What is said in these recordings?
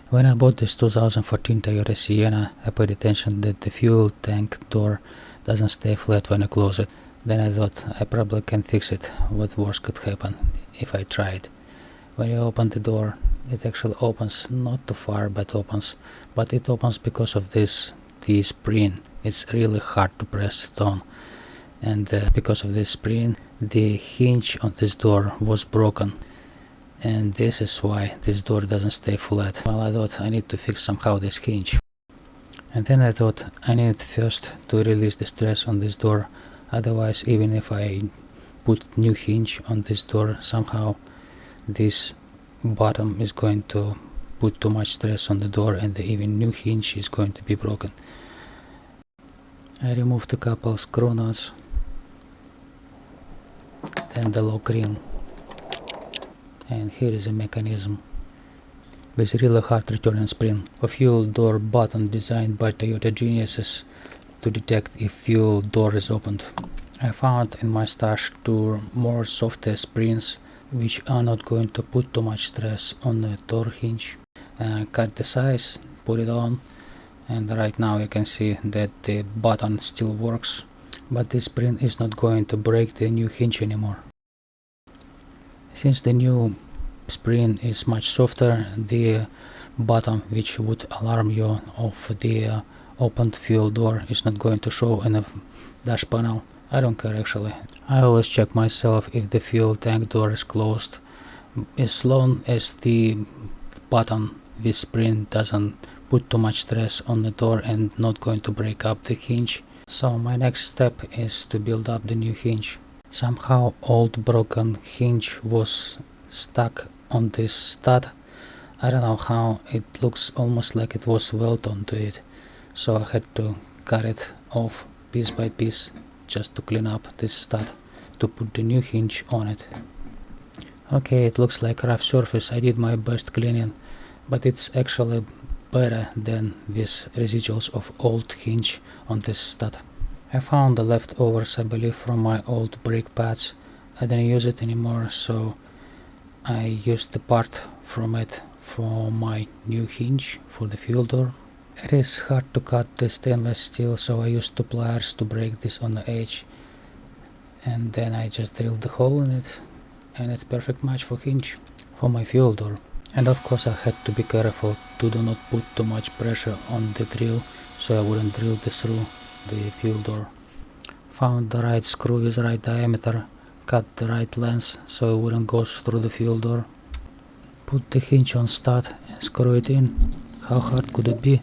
When I bought this 2014 Toyota Sienna, I paid attention that the fuel tank door doesn't stay flat when I close it. Then I thought I probably can fix it. What worse could happen if I tried? When you open the door, it actually opens not too far, but it opens because of this spring. It's really hard to press it on, and because of this spring, the hinge on this door was broken. And this is why this door doesn't stay flat. Well, I thought I need to fix somehow this hinge. And then I thought I need first to release the stress on this door, otherwise even if I put new hinge on this door, somehow this bottom is going to put too much stress on the door and the even new hinge is going to be broken. I removed a couple screw nuts, then the lock ring. And here is a mechanism with really hard returning spring. A fuel door button designed by Toyota geniuses to detect if fuel door is opened. I found in my stash 2 more softer springs which are not going to put too much stress on the door hinge. Cut the size, put it on, and right now you can see that the button still works, but this spring is not going to break the new hinge anymore. Since the new spring is much softer, the button which would alarm you of the opened fuel door is not going to show in the dash panel. I don't care actually. I always check myself if the fuel tank door is closed. As long as the button with spring doesn't put too much stress on the door and not going to break up the hinge. So my next step is to build up the new hinge. Somehow old broken hinge was stuck on this stud. I don't know how, it looks almost like it was welded onto it, so I had to cut it off piece by piece just to clean up this stud to put the new hinge on it. Okay, it looks like rough surface. I did my best cleaning, but it's actually better than with residuals of old hinge on this stud. I found the leftovers, I believe, from my old brake pads. I didn't use it anymore, so I used the part from it for my new hinge for the fuel door. It is hard to cut the stainless steel, so I used 2 pliers to break this on the edge, and then I just drilled the hole in it, and it's perfect match for hinge for my fuel door. And of course I had to be careful to do not put too much pressure on the drill, so I wouldn't drill this through the fuel door. Found the right screw with right diameter, cut the right length so it wouldn't go through the fuel door. Put the hinge on stud and screw it in. How hard could it be?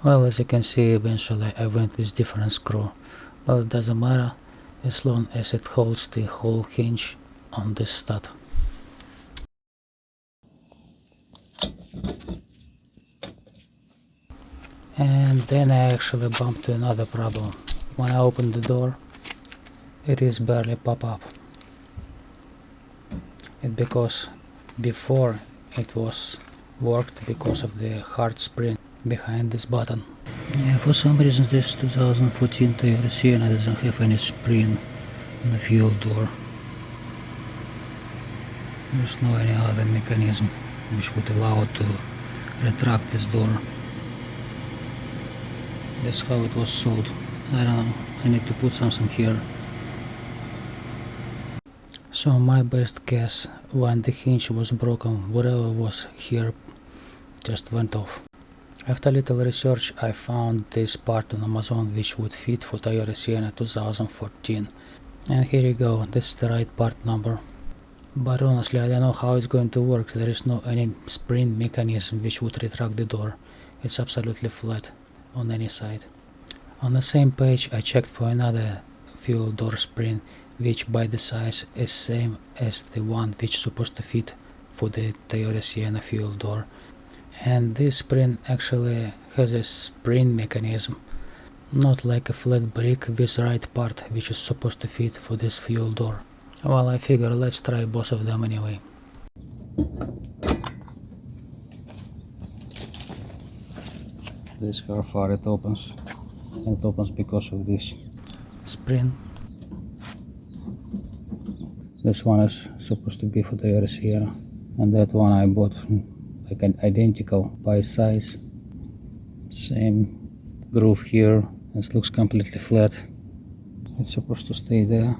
Well, as you can see, eventually I went with different screw, but it doesn't matter as long as it holds the whole hinge on this stud. And then I actually bumped to another problem. When I open the door, it is barely pop up. It's because before it was worked because of the hard spring behind this button. Yeah, for some reason this 2014 Toyota Sienna doesn't have any spring on the fuel door. There's no any other mechanism which would allow it to retract this door. That's how it was sold. I don't know, I need to put something here. So my best guess, when the hinge was broken, whatever was here just went off. After little research I found this part on Amazon which would fit for Toyota Sienna 2014. And here you go, this is the right part number. But honestly I don't know how it's going to work. There is no any spring mechanism which would retract the door. It's absolutely flat on any side. On the same page I checked for another fuel door spring which by the size is same as the one which is supposed to fit for the Toyota Sienna fuel door. And this spring actually has a spring mechanism, not like a flat brick with right part which is supposed to fit for this fuel door. Well, I figure let's try both of them anyway. This is how far it opens. It opens because of this spring. This one is supposed to be for the Toyota Sienna. and that one I bought like an identical by size. Same groove here. This looks completely flat. It's supposed to stay there.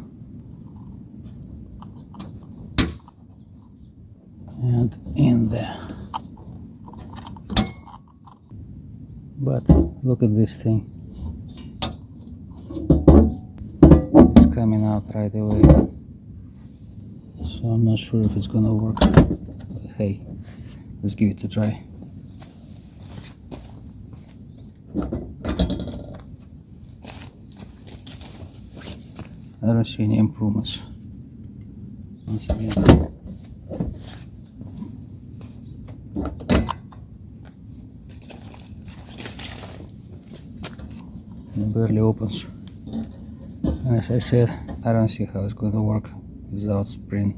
And in there. But look at this thing. It's coming out right away. So I'm not sure if it's gonna work. But hey, let's give it a try. I don't see any improvements. Once again. It barely opens. And as I said, I don't see how it's going to work without spring.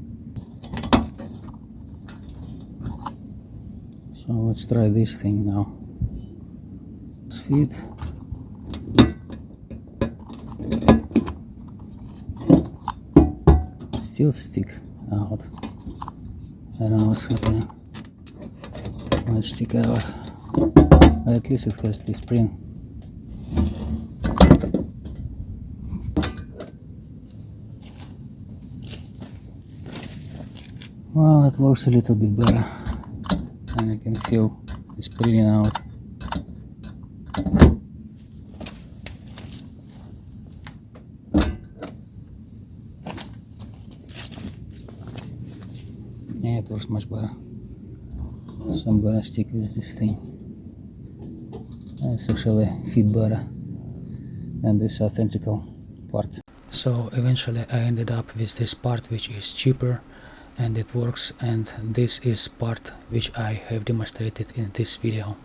So let's try this thing now. Let's feed. Still stick out. I don't know what's happening. Might stick out. But at least it has the spring. Well, it works a little bit better, and I can feel it's spreading out. Yeah, it works much better. So I'm gonna stick with this thing. It's actually fit better than this authentical part. So eventually I ended up with this part which is cheaper and it works, and this is part which I have demonstrated in this video.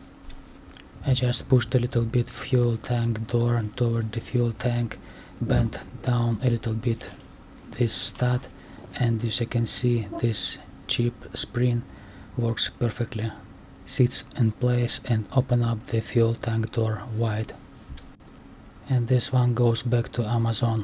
I just pushed a little bit fuel tank door toward the fuel tank, bent down a little bit this stud, and as you can see this cheap spring works perfectly, sits in place and open up the fuel tank door wide. And this one goes back to Amazon.